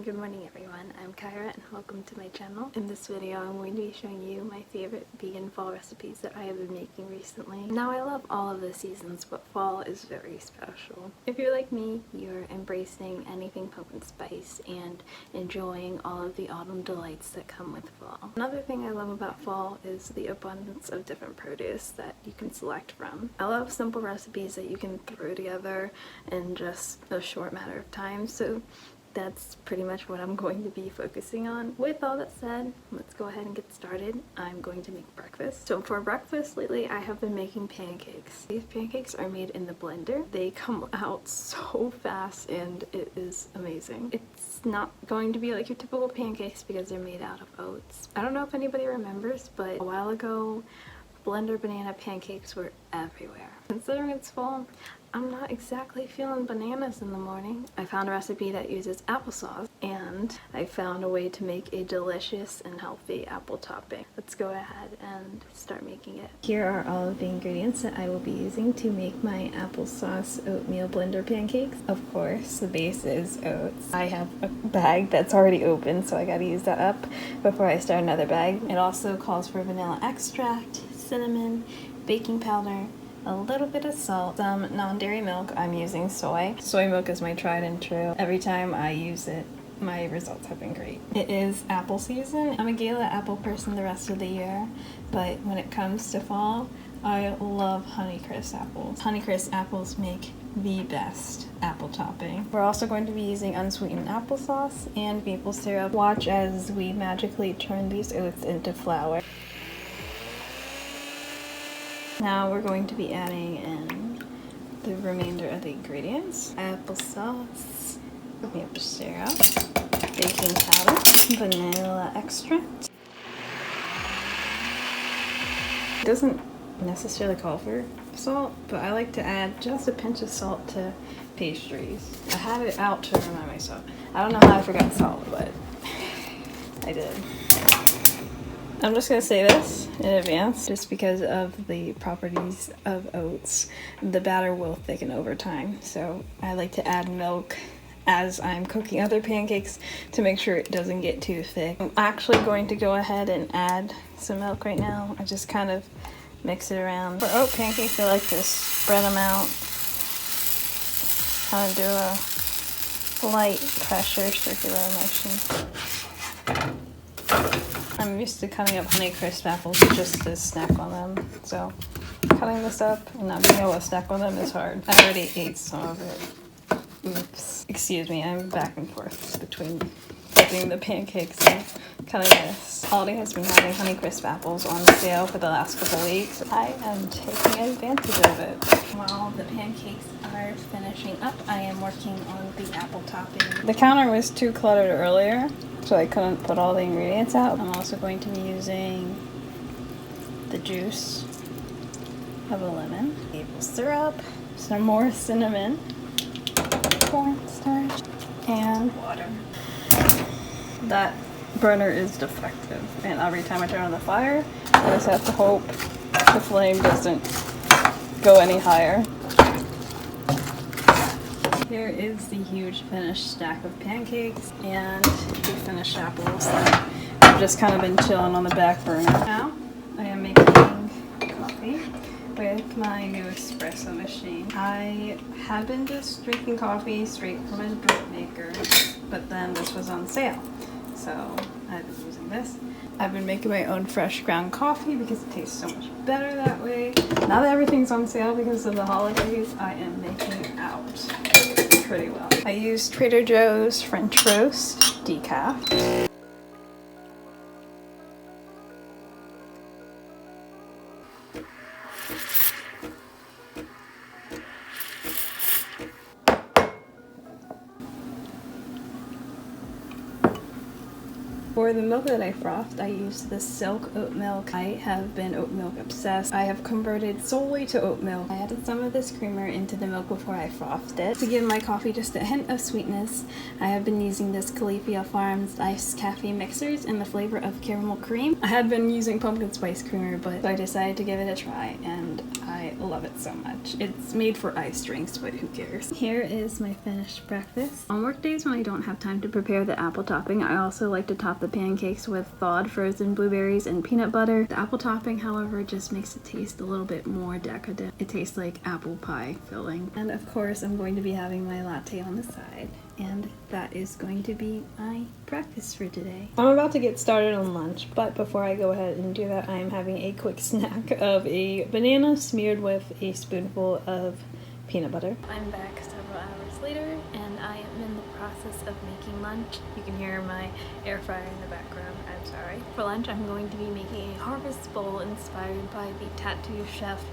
Good morning everyone, I'm Kyra and welcome to my channel. In this video I'm going to be showing you my favorite vegan fall recipes that I have been making recently. Now I love all of the seasons, but fall is very special. If you're like me, you're embracing anything pumpkin spice and enjoying all of the autumn delights that come with fall. Another thing I love about fall is the abundance of different produce that you can select from. I love simple recipes that you can throw together in just a short matter of time, so that's pretty much what I'm going to be focusing on. With all that said, let's go ahead and get started. I'm going to make breakfast. So for breakfast lately, I have been making pancakes. These pancakes are made in the blender. They come out so fast and it is amazing. It's not going to be like your typical pancakes because they're made out of oats. I don't know if anybody remembers, but a while ago, blender banana pancakes were everywhere. Considering it's fall, I'm not exactly feeling bananas in the morning. I found a recipe that uses applesauce and I found a way to make a delicious and healthy apple topping. Let's go ahead and start making it. Here are all of the ingredients that I will be using to make my applesauce oatmeal blender pancakes. Of course, the base is oats. I have a bag that's already open, so I gotta use that up before I start another bag. It also calls for vanilla extract, cinnamon, baking powder, a little bit of salt, some non-dairy milk. I'm using soy. Soy milk is my tried and true. Every time I use it, my results have been great. It is apple season. I'm a Gala apple person the rest of the year, but when it comes to fall, I love Honeycrisp apples. Honeycrisp apples make the best apple topping. We're also going to be using unsweetened applesauce and maple syrup. Watch as we magically turn these oats into flour. Now we're going to be adding in the remainder of the ingredients. Applesauce, maple syrup, baking powder, vanilla extract. It doesn't necessarily call for salt, but I like to add just a pinch of salt to pastries. I had it out to remind myself. I don't know how I forgot salt, but I did. I'm just going to say this in advance, just because of the properties of oats. The batter will thicken over time, so I like to add milk as I'm cooking other pancakes to make sure it doesn't get too thick. I'm actually going to go ahead and add some milk right now. I just kind of mix it around. For oat pancakes, I like to spread them out, kind of do a light pressure, circular motion. I'm used to cutting up Honeycrisp apples just to snack on them, so cutting this up and not being able to snack on them is hard. I already ate some of it. Oops. Excuse me, I'm back and forth between cutting the pancakes and cutting this. Aldi has been having Honeycrisp apples on sale for the last couple weeks. I am taking advantage of it. While the pancakes are finishing up, I am working on the apple topping. The counter was too cluttered earlier, so I couldn't put all the ingredients out. I'm also going to be using the juice of a lemon, maple syrup, some more cinnamon, cornstarch, and water. That burner is defective, and every time I turn on the fire, I just have to hope the flame doesn't go any higher. Here is the huge finished stack of pancakes and the finished apples that I've just kind of been chilling on the back burner. Now I am making coffee with my new espresso machine. I have been just drinking coffee straight from a drip maker, but then this was on sale, so I've been using this. I've been making my own fresh ground coffee because it tastes so much better that way. Now that everything's on sale because of the holidays, I am making out pretty well. I used Trader Joe's French Roast decaf. For the milk that I frothed, I used the Silk oat milk. I have been oat milk obsessed. I have converted solely to oat milk. I added some of this creamer into the milk before I frothed it. To give my coffee just a hint of sweetness, I have been using this Califia Farms iced cafe mixers in the flavor of caramel cream. I had been using pumpkin spice creamer, but I decided to give it a try, and I I love it so much. It's made for iced drinks, but who cares? Here is my finished breakfast. On work days when I don't have time to prepare the apple topping, I also like to top the pancakes with thawed frozen blueberries and peanut butter. The apple topping, however, just makes it taste a little bit more decadent. It tastes like apple pie filling. And of course, I'm going to be having my latte on the side. And that is going to be my breakfast for today. I'm about to get started on lunch, but before I go ahead and do that, I am having a quick snack of a banana smeared with a spoonful of peanut butter. I'm back several hours later, and I am in the process of making lunch. You can hear my air fryer in the background. I'm sorry. For lunch, I'm going to be making a harvest bowl inspired by the Tattoo Chef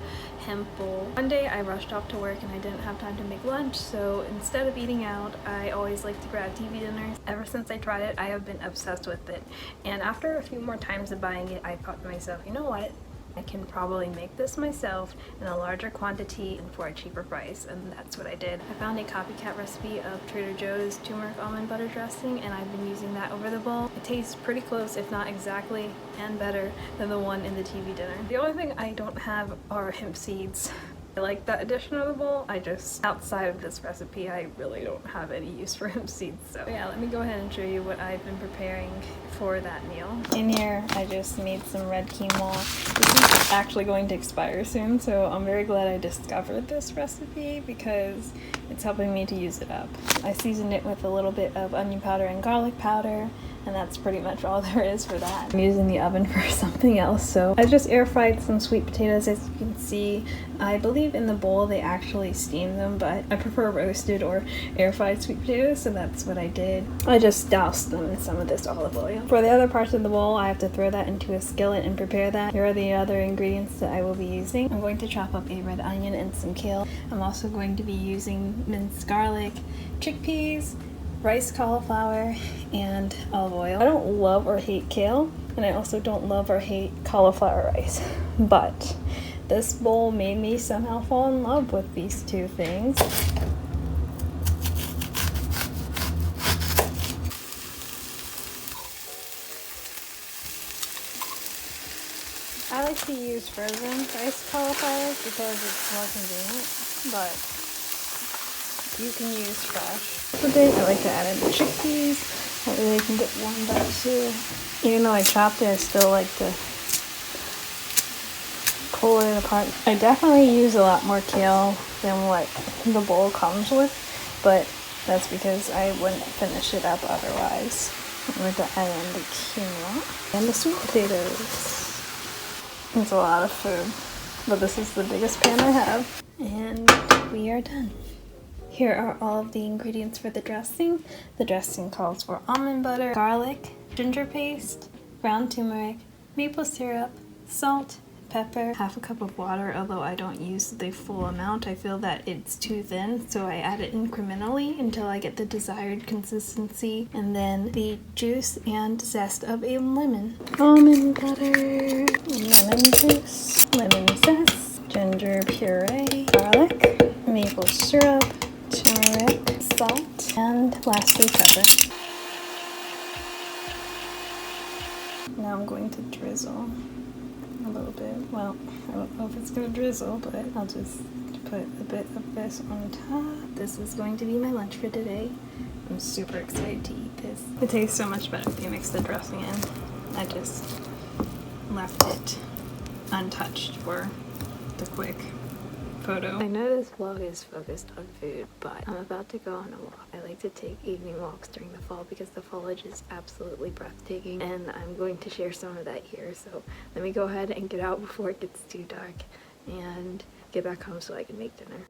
hemp bowl. One day I rushed off to work and I didn't have time to make lunch, so instead of eating out, I always like to grab TV dinners. Ever since I tried it, I have been obsessed with it. And after a few more times of buying it, I thought to myself, you know what? I can probably make this myself in a larger quantity and for a cheaper price, and that's what I did. I found a copycat recipe of Trader Joe's turmeric almond butter dressing, and I've been using that over the bowl. It tastes pretty close, if not exactly, and better than the one in the TV dinner. The only thing I don't have are hemp seeds. I like that addition of the bowl. Outside of this recipe, I really don't have any use for hemp seeds. So yeah, let me go ahead and show you what I've been preparing for that meal. In here, I just made some red quinoa. This is actually going to expire soon, so I'm very glad I discovered this recipe because it's helping me to use it up. I seasoned it with a little bit of onion powder and garlic powder, and that's pretty much all there is for that. I'm using the oven for something else, so I just air fried some sweet potatoes. As you can see, I believe in the bowl they actually steam them, but I prefer roasted or air fried sweet potatoes, so that's what I did. I just doused them in some of this olive oil. For the other parts of the bowl, I have to throw that into a skillet and prepare that. Here are the other ingredients that I will be using. I'm going to chop up a red onion and some kale. I'm also going to be using minced garlic, chickpeas, rice cauliflower, and olive oil. I don't love or hate kale, and I also don't love or hate cauliflower rice, but this bowl made me somehow fall in love with these two things. I like to use frozen rice cauliflower because it's more convenient, but you can use fresh. Today I like to add in the chickpeas. That way they can get warmed up too. Even though I chopped it, I still like to pull it apart. I definitely use a lot more kale than what the bowl comes with, but that's because I wouldn't finish it up otherwise. I'm going to add in the quinoa and the sweet potatoes. It's a lot of food, but this is the biggest pan I have. And we are done. Here are all of the ingredients for the dressing. The dressing calls for almond butter, garlic, ginger paste, ground turmeric, maple syrup, salt, pepper, half a cup of water, although I don't use the full amount. I feel that it's too thin, so I add it incrementally until I get the desired consistency, and then the juice and zest of a lemon. Almond butter, lemon juice, lemon zest, ginger puree, garlic, maple syrup, turmeric, salt, and lastly pepper. Now I'm going to drizzle a little bit. Well, I don't know if it's going to drizzle, but I'll just put a bit of this on top. This is going to be my lunch for today. I'm super excited to eat this. It tastes so much better if you mix the dressing in. I just left it untouched for the quick photo. I know this vlog is focused on food, but I'm about to go on a walk. I like to take evening walks during the fall because the foliage is absolutely breathtaking, and I'm going to share some of that here. So let me go ahead and get out before it gets too dark and get back home so I can make dinner.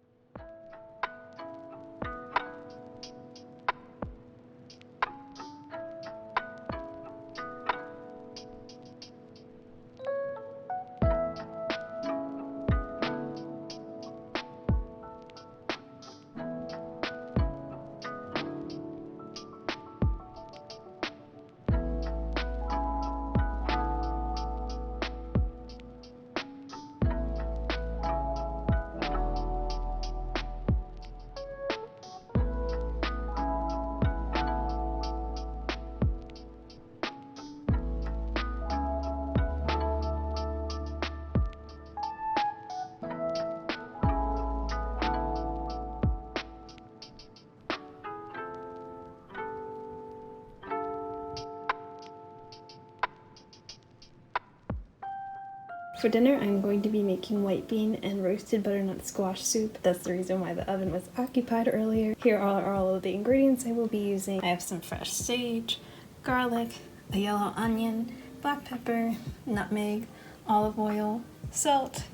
For dinner, I'm going to be making white bean and roasted butternut squash soup. That's the reason why the oven was occupied earlier. Here are all of the ingredients I will be using. I have some fresh sage, garlic, a yellow onion, black pepper, nutmeg, olive oil, salt,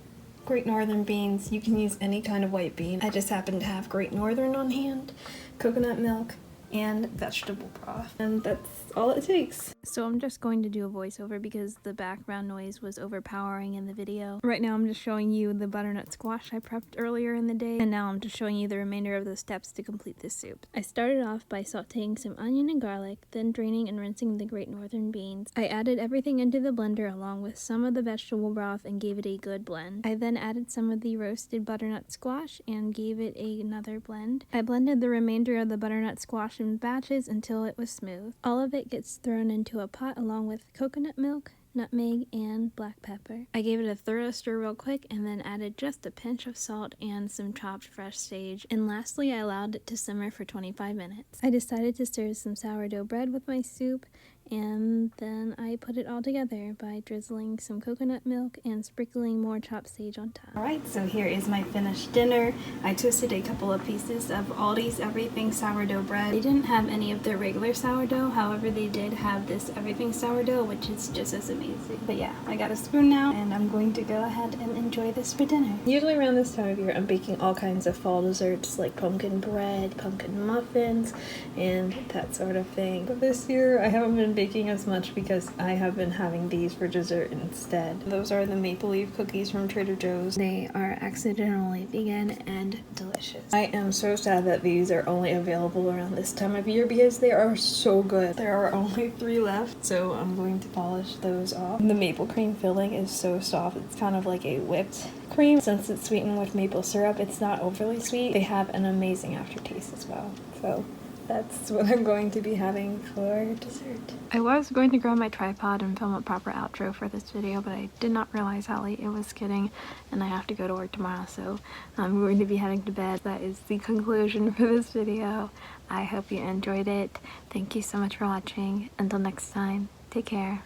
Great Northern beans. You can use any kind of white bean. I just happen to have Great Northern on hand, coconut milk, and vegetable broth. And that's all it takes. So I'm just going to do a voiceover because the background noise was overpowering in the video. Right now I'm just showing you the butternut squash I prepped earlier in the day, and now I'm just showing you the remainder of the steps to complete this soup. I started off by sauteing some onion and garlic, then draining and rinsing the Great Northern beans. I added everything into the blender along with some of the vegetable broth and gave it a good blend. I then added some of the roasted butternut squash and gave it another blend. I blended the remainder of the butternut squash in batches until it was smooth. All of it gets thrown into a pot along with coconut milk, nutmeg, and black pepper. I gave it a thorough stir real quick and then added just a pinch of salt and some chopped fresh sage. And lastly, I allowed it to simmer for 25 minutes. I decided to stir some sourdough bread with my soup, and then I put it all together by drizzling some coconut milk and sprinkling more chopped sage on top. Alright, so here is my finished dinner. I toasted a couple of pieces of Aldi's Everything sourdough bread. They didn't have any of their regular sourdough, however they did have this Everything sourdough, which is just as amazing. But yeah, I got a spoon now, and I'm going to go ahead and enjoy this for dinner. Usually around this time of year, I'm baking all kinds of fall desserts like pumpkin bread, pumpkin muffins, and that sort of thing. But this year, I haven't been baking as much because I have been having these for dessert instead. Those are the maple leaf cookies from Trader Joe's. They are accidentally vegan and delicious. I am so sad that these are only available around this time of year because they are so good. There are only 3 left, so I'm going to polish those off. The maple cream filling is so soft. It's kind of like a whipped cream. Since it's sweetened with maple syrup, it's not overly sweet. They have an amazing aftertaste as well. So that's what I'm going to be having for dessert. I was going to grab my tripod and film a proper outro for this video, but I did not realize how late it was getting, and I have to go to work tomorrow, so I'm going to be heading to bed. That is the conclusion for this video. I hope you enjoyed it. Thank you so much for watching. Until next time, take care.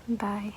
Bye.